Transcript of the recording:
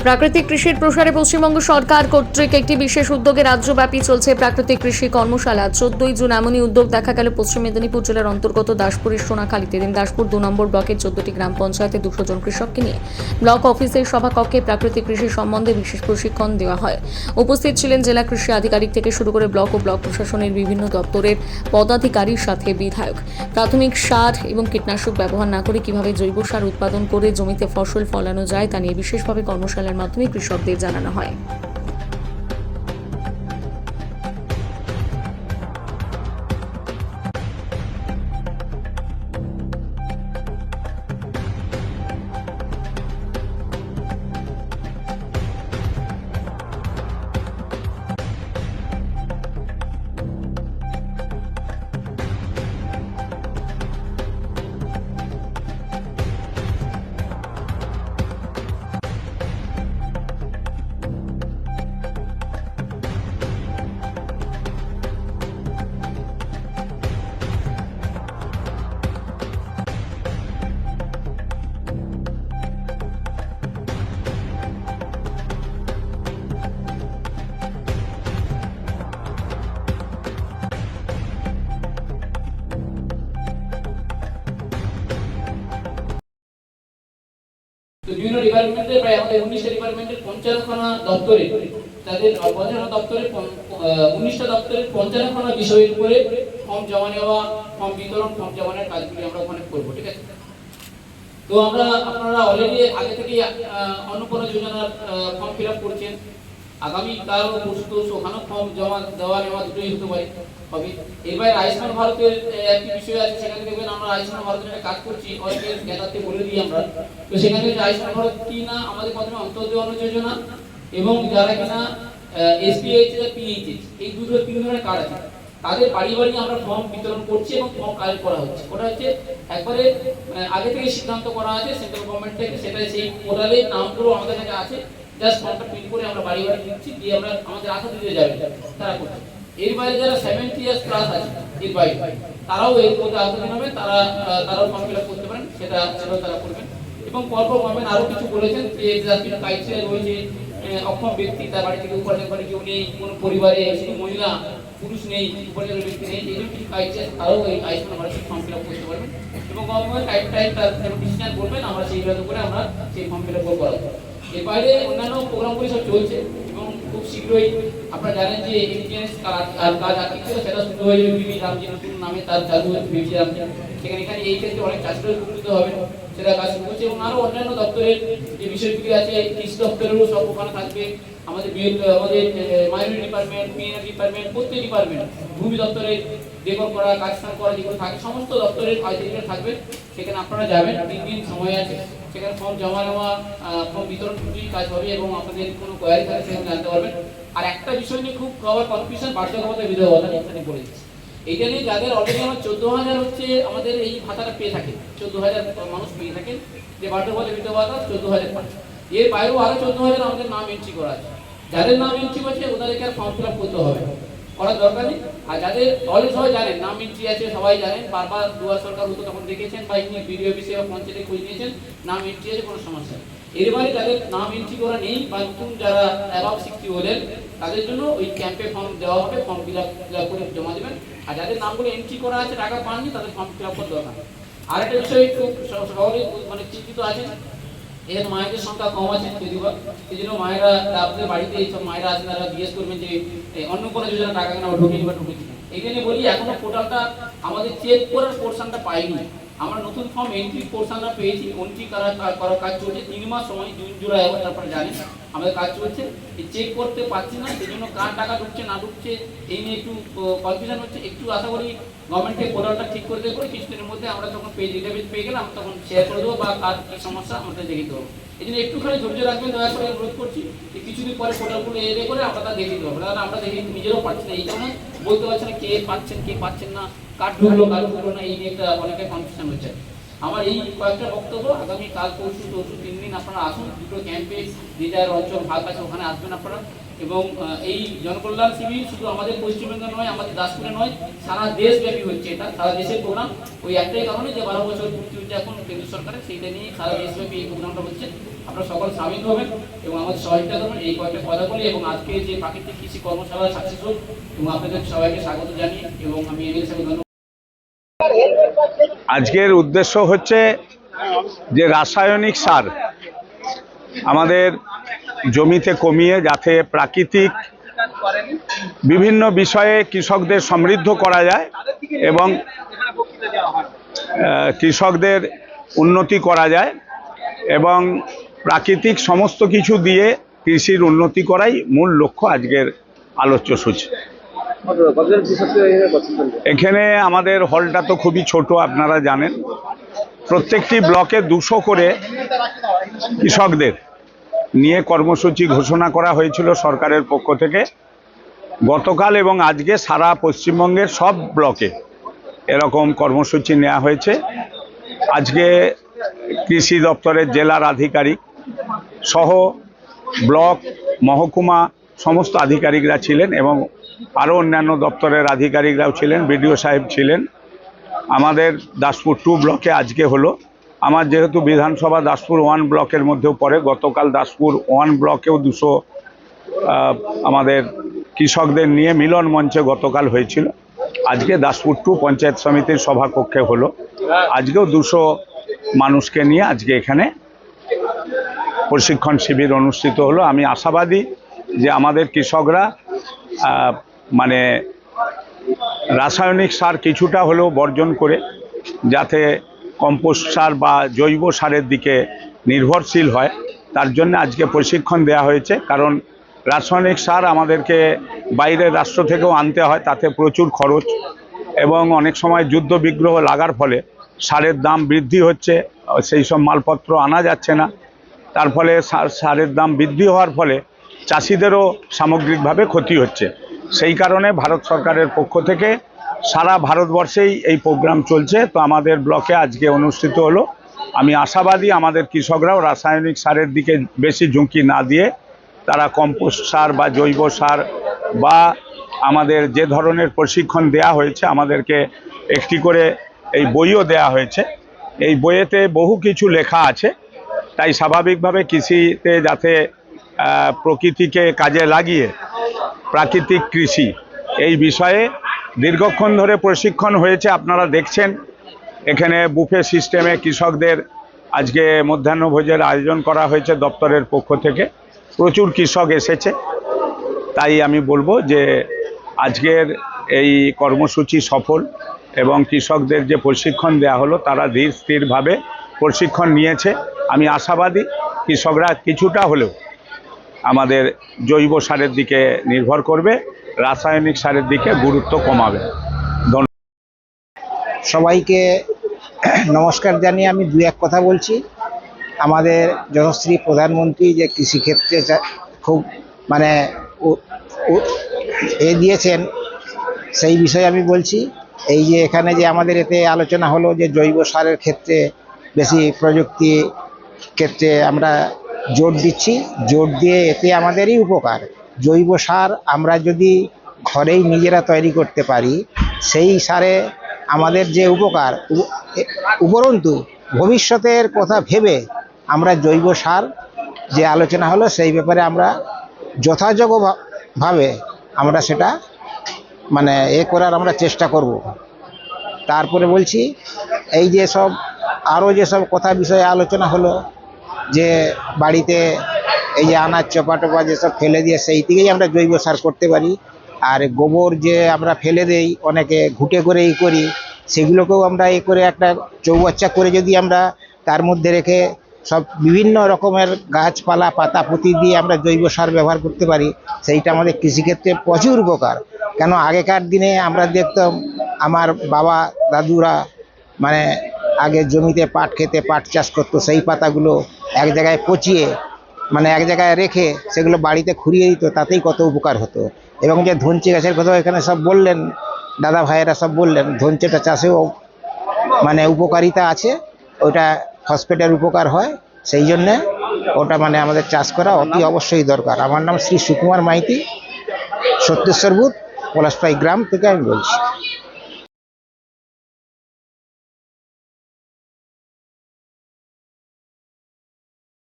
প্রাকৃতিক কৃষির প্রসারে পশ্চিমবঙ্গ সরকার কর্তৃক একটি বিশেষ উদ্যোগে রাজ্যব্যাপী চলছে প্রাকৃতিক কৃষি কর্মশালা। 14ই জুন এমনই উদ্যোগ দেখা গেল পশ্চিম মেদিনীপুর জেলার অন্তর্গত দাসপুরের সোনাখালীতে। দিন দাসপুর 2 নম্বর ব্লকের 14টি গ্রাম পঞ্চায়েতে 200 জন কৃষককে নিয়ে ব্লক অফিসের সভাকক্ষে প্রাকৃতিক কৃষি সম্বন্ধে বিশেষ প্রশিক্ষণ দেওয়া হয়। উপস্থিত ছিলেন জেলা কৃষি আধিকারিক থেকে শুরু করে ব্লক ও ব্লক প্রশাসনের বিভিন্ন দপ্তরের পদাধিকারীর সাথে বিধায়ক। প্রাথমিক সার এবং কীটনাশক ব্যবহার না করে কিভাবে জৈব সার উৎপাদন করে জমিতে ফসল ফলানো যায় তা নিয়ে বিশেষভাবে কর্মশালার মাধ্যমে কৃষকদের জানানো হয়। তো বিভিন্ন ডিপার্টমেন্টে প্রায় আমাদের 19টা ডিপার্টমেন্টের 55খানা দপ্তরে তাদের 55 দপ্তরে 19টা দপ্তরের 55খানা বিষয়ের উপরে ফর্ম জমা নেওয়া, ফর্ম বিতরণ, ফর্ম জমানোর কাজগুলি আমরা ওখানে করব, ঠিক আছে? তো আপনারা অলরেডি আগে থেকে অন্নপূর্ণা যোজনার ফর্ম ফিল আপ করছেন। আগামী কাল ও পরশু তো ওখানে ফর্ম জমা দেওয়া নেওয়া দুটোই হতে পারে হবে। এবার আয়ুষ্মান ভারতের একটি বিষয় আছে, সেখানে দেখবেন আমরা আয়ুষ্মান ভারতের একটা কাজ করছি, অনেকের জ্ঞাতার্থে বলে দিই আমরা। তো সেখানে আয়ুষ্মান ভারত কি না, আমাদের প্রথমে অন্তর্দেয় অন্ন যোজনা এবং যারা কিনা এসপিএইচ আর পিএইচএইচ এই তিন ধরনের কার্ড আছে, তাদের বাড়ি বাড়ি আমরা ফর্ম বিতরণ করছি এবং ফর্ম কালেক্ট করা হচ্ছে। ওটা হচ্ছে একবারে আগে থেকে সিদ্ধান্ত করা আছে সেন্ট্রাল গভর্নমেন্ট থেকে, সেটা সেই পোর্টালে নামগুলো আমাদের কাছে আছে। জাস্ট ফর্মটা প্রিন্ট করে আমরা বাড়ি বাড়ি দিচ্ছি, দিয়ে আমরা আমাদের আশা দিতে যাবে তারা করছে। এর বাইরে যারা 70 ইয়ার্স প্লাস আছে এর বাইরে তারাও এর মধ্যে আবেদন হবে, তারাও ফর্ম ফিল আপ করতে পারেন, সেটাও তারা করবেন। এবং পরপর গভর্নমেন্ট আরো কিছু বলেছেন যে কিছু ক্রাইটেরিয়া রয়েছে, অক্ষম ব্যক্তি তার বাড়ি থেকে উপার্জন করে কেউ নেই, কোনো পরিবারে শুধু মহিলা পুরুষ নেই, উপার্জনের ব্যক্তি নেই, এই কিছু ক্রাইটেরিয়া তারাও এই আয়ুষ্মান ভারতের ফর্ম ফিল আপ করতে পারবেন। এবং গভর্নমেন্ট টাইম তার ডিসিশন করবেন, আমরা সেইভাবে করে আমরা সেই ফর্ম ফিল আপ করাবো। এর বাইরে অন্যান্য প্রোগ্রামগুলি সব চলছে এবং খুব শীঘ্রই আপনারা জানেন যে এনজিএস কাজ আগে ছিল, সেটা শুরু হয়ে যাবে বিবি রামজি নতুন নামে তার চালু হয়েছে বিবি রামজি। এখানে এই ক্ষেত্রে অনেক চাষিরা উপকৃত হবে, সেটা কাজ শুরু করছে। এবং আরো অন্যান্য দপ্তরের যে বিষয়গুলি আছে, কৃষি দপ্তরেরও সব ওখানে থাকবে, আমাদের মাইনরিটি ডিপার্টমেন্ট, পিএনআর ডিপার্টমেন্ট, প্রত্যেক ডিপার্টমেন্ট, ভূমি দপ্তরে রেকর্ড করা, কাজ করা যেগুলো থাকে সমস্ত দপ্তরের আধিকারিকরা থাকবে। সেখানে আপনারা যাবেন, 3 দিন সময় আছে, সেখানে ফর্ম জমা নেওয়া, ফর্ম বিতরণ দুটোই কাজ হবে এবং আপনাদের কোনো কোয়ারি থাকে সেখানে জানতে পারবেন। আর একটা বিষয় নিয়ে খুব কনফিউশন, বার্ধক্যভাতা বিধবা এখানে বলে দিচ্ছি। এইটা নিয়ে যাদের অলরেডি আমার 14,000 হচ্ছে আমাদের এই ভাতাটা পেয়ে থাকে, 14,000 মানুষ পেয়ে থাকেন যে বার্ধক্যভাতা বিধবা ভাতা 14,000 পান। এর বাইরেও আরো 14,000 আমাদের নাম এন্ট্রি করা আছে। যাদের নাম এন্ট্রি করছে ওদেরকে আর ফর্ম ফিল আপ করতে হবে, করার দরকার নেই। আর যাদের অলরেডি সবাই জানেন নাম এন্ট্রি আছে, সবাই জানেন, বারবার দুয়ার সরকার হতো তখন দেখেছেন, বা এমনি বিডিও অফিসে বা পঞ্চায়েতে খোঁজ নিয়েছেন, নাম এন্ট্রি আছে, কোনো সমস্যা নেই। এর বাইরে যাদের নাম এন্ট্রি করা নেই বা নতুন যারা অ্যাবাভ 60 হলেন তাদের জন্য ওই ক্যাম্পে ফর্ম দেওয়া হবে, ফর্ম ফিল আপ করে জমা দেবেন। আর যাদের নামগুলো এন্ট্রি করা আছে টাকা পাননি তাদের ফর্ম ফিল আপ করার দরকার। আর একটা বিষয় খুব শহরে মানে চিন্তিত আছেন, এর মায়েদের সংখ্যা কম আছে যদিও, এই জন্য মায়েরা আপনাদের বাড়িতে এইসব মায়েরা আছেন, তারা জিজ্ঞেস করবেন যে অন্নপূর্ণা যোজনা টাকা কেন ঢুকেনি বা ঢুকেছি। এই জন্য বলি এখনো পোর্টালটা আমাদের চেক করার পোর্শনটা পাইনি, আমরা নতুন ফর্ম এন্ট্রি পোর্শনটা পেয়েছি, এন্ট্রি করার কাজ চলছে 3 মাস সময়, জুন জুলাই আগস্ট আপনারা জানেন আমাদের কাজ চলছে। এই চেক করতে পারছি না, সেই জন্য কার টাকা ঢুকছে না ঢুকছে এই নিয়ে একটু কনফিউশন হচ্ছে। একটু আশা করি গভর্নমেন্ট থেকে পোর্টালটা ঠিক করে দেবে, কিছুদিনের মধ্যে আমরা যখন ডেটাবেস পেয়ে গেলাম তখন শেয়ার করে দেবো, বা কার কী সমস্যা আমাদের দেখে দেবো। এই জন্য একটুখানি ধৈর্য রাখবেন, দয়া করে অনুরোধ করছি। কিছুদিন পরে পোর্টালগুলো করে আমরা তা দেখে দেবো, আমরা দেখে নিজেরাও পাচ্ছি না, এই কারণে বলতে পারছি না কে পাচ্ছেন না, কার ঢুকলো না, এই নিয়ে একটা অনেকে কনফিউশন হচ্ছে। আমার এই কয়েকটা বক্তব্য, আগামী কাল পরশু 3 দিন আপনারা আসুন, দুটো ক্যাম্পে যে যার অঞ্চল ভাগ আছে ওখানে আসবেন আপনারা, এবং এই জনকল্যাণ শিবির শুধু আমাদের পশ্চিমবঙ্গে নয়, আমাদের দাসপুরে নয়, সারা দেশব্যাপী হচ্ছে। এটা সারা দেশের প্রোগ্রাম। ওই একটাই কারণে যে 12 বছর পূর্তি হচ্ছে এখন কেন্দ্র সরকারের, সেইটা নিয়ে সারা দেশব্যাপী এই প্রোগ্রামটা হচ্ছে। আপনারা সকল সামিল হবেন এবং আমাদের সহযোগিতা করবেন। এই কয়েকটা কথা বলি এবং আজকে যে প্রাকৃতিক কৃষি কর্মশালা সাকসেস হোক এবং আপনাদের সবাইকে স্বাগত জানিয়ে এবং আমি এর সাথে ধন্যবাদ। আজকের উদ্দেশ্য হচ্ছে যে রাসায়নিক সার আমাদের জমিতে কমিয়ে যাতে প্রাকৃতিক বিভিন্ন বিষয়ে কৃষকদের সমৃদ্ধ করা যায় এবং কৃষকদের উন্নতি করা যায় এবং প্রাকৃতিক সমস্ত কিছু দিয়ে কৃষির উন্নতি করাই মূল লক্ষ্য আজকের আলোচ্য সূচি। এখানে আমাদের হলটা তো খুবই ছোট, আপনারা জানেন। প্রত্যেকটি ব্লকে 200 করে কৃষকদের নিয়ে কর্মসূচি ঘোষণা করা হয়েছিল সরকারের পক্ষ থেকে। গতকাল এবং আজকে সারা পশ্চিমবঙ্গের সব ব্লকে এরকম কর্মসূচি নেওয়া হয়েছে। আজকে কৃষি দপ্তরের জেলার আধিকারিক সহ ব্লক, মহকুমা সমস্ত আধিকারিকরা ছিলেন এবং আরও অন্যান্য দপ্তরের আধিকারিকরাও ছিলেন, বিডিও সাহেব ছিলেন। আমাদের দাসপুর 2 ব্লকে আজকে হলো। আমার যেহেতু বিধানসভা দাসপুর 1 ব্লকের মধ্যেও পড়ে, গতকাল দাসপুর 1 ব্লকেও 200 আমাদের কৃষকদের নিয়ে মিলন মঞ্চে গতকাল হয়েছিল। আজকে দাসপুর 2 পঞ্চায়েত সমিতির সভাকক্ষে হলো। আজকেও 200 মানুষকে নিয়ে আজকে এখানে প্রশিক্ষণ শিবির অনুষ্ঠিত হলো। আমি আশাবাদী যে আমাদের কৃষকরা মানে রাসায়নিক সার কিছুটা হলেও বর্জন করে যাতে কম্পোস্ট সার বা জৈব সারের দিকে নির্ভরশীল হয়, তার জন্য আজকে প্রশিক্ষণ দেওয়া হয়েছে। কারণ রাসায়নিক সার আমাদেরকে বাইরের রাষ্ট্র থেকেও আনতে হয়, তাতে প্রচুর খরচ এবং অনেক সময় যুদ্ধ বিগ্রহ লাগার ফলে সারের দাম বৃদ্ধি হচ্ছে, সেই সব মালপত্র আনা যাচ্ছে না। তার ফলে সারের দাম বৃদ্ধি হওয়ার ফলে চাষিদেরও সামগ্রিকভাবে ক্ষতি হচ্ছে। সেই কারণে ভারত সরকারের পক্ষ থেকে সারা ভারতবর্ষেই এই প্রোগ্রাম চলছে। তো আমাদের ব্লকে আজকে অনুষ্ঠিত হলো। আমি আশাবাদী আমাদের কৃষকরাও রাসায়নিক সারের দিকে বেশি ঝুঁকি না দিয়ে তারা কম্পোস্ট সার বা জৈব সার বা আমাদের যে ধরনের প্রশিক্ষণ দেয়া হয়েছে, আমাদেরকে একটি করে এই বইও দেয়া হয়েছে। এই বইয়েতে বহু কিছু লেখা আছে। তাই স্বাভাবিকভাবে কৃষিতে যাতে প্রকৃতিকে কাজে লাগিয়ে প্রাকৃতিক কৃষি এই বিষয়ে দীর্ঘক্ষণ ধরে প্রশিক্ষণ হয়েছে। আপনারা দেখছেন এখানে বুফে সিস্টেমে কৃষকদের আজকে মধ্যাহ্নভোজের আয়োজন করা হয়েছে দপ্তরের পক্ষ থেকে। প্রচুর কৃষক এসেছে। তাই আমি বলবো যে আজকের এই কর্মসূচি সফল এবং কৃষকদের যে প্রশিক্ষণ দেওয়া হলো তারা ধীর স্থিরভাবে প্রশিক্ষণ নিয়েছে। আমি আশাবাদী কৃষকরা কিছুটা হলেও আমাদের জৈব সারের দিকে নির্ভর করবে, রাসায়নিক সারের দিকে গুরুত্ব কমাবে। সবাইকে নমস্কার জানিয়ে আমি 2-1 কথা বলছি। আমাদের যশস্বী প্রধানমন্ত্রী যে কৃষিক্ষেত্রে খুব মানে দিয়েছেন, সেই বিষয়ে আমি বলছি। এই যে এখানে যে আমাদের এতে আলোচনা হলো যে জৈব সারের ক্ষেত্রে বেশি প্রযুক্তি ক্ষেত্রে আমরা জোর দিচ্ছি, জোর দিয়ে এতে আমাদেরই উপকার। জৈব সার আমরা যদি ঘরেই নিজেরা তৈরি করতে পারি, সেই সারে আমাদের যে উপকার, উপরন্তু ভবিষ্যতের কথা ভেবে আমরা জৈব সার যে আলোচনা হলো সেই ব্যাপারে আমরা যথাযোগ্যভাবে আমরা সেটা মানে করার আমরা চেষ্টা করব। তারপরে বলছি এই যে সব আরও যেসব কথা বিষয়ে আলোচনা হলো যে বাড়িতে এই যে আনাজ চোপা টোপা যেসব ফেলে দিয়ে সেই থেকেই আমরা জৈব সার করতে পারি। আর গোবর যে আমরা ফেলে দেই অনেকে ঘুঁটে করে করি, সেগুলোকেও আমরা করে একটা চৌবাচ্চা করে যদি আমরা তার মধ্যে রেখে সব বিভিন্ন রকমের গাছপালা পাতা পুঁতি দিয়ে আমরা জৈব সার ব্যবহার করতে পারি, সেইটা আমাদের কৃষিক্ষেত্রে প্রচুর উপকার। কেন আগেকার দিনে আমরা দেখতাম আমার বাবা দাদুরা মানে আগে জমিতে পাট খেতে পাট চাষ করতো, সেই পাতাগুলো এক জায়গায় পচিয়ে মানে এক জায়গায় রেখে সেগুলো বাড়িতে খুঁড়িয়ে দিত, তাতেই কত উপকার হতো। এবং যে ধনচি গাছের কথা এখানে সব বললেন, দাদা ভাইয়েরা সব বললেন, ধনচিটা চাষেও মানে উপকারিতা আছে, ওটা ফসফেটের উপকার হয়। সেই জন্যে ওটা মানে আমাদের চাষ করা অতি অবশ্যই দরকার। আমার নাম শ্রী সুকুমার মাইতি, সত্যেশ্বর বুথ, পলাশপাই গ্রাম থেকে আমি বলছি।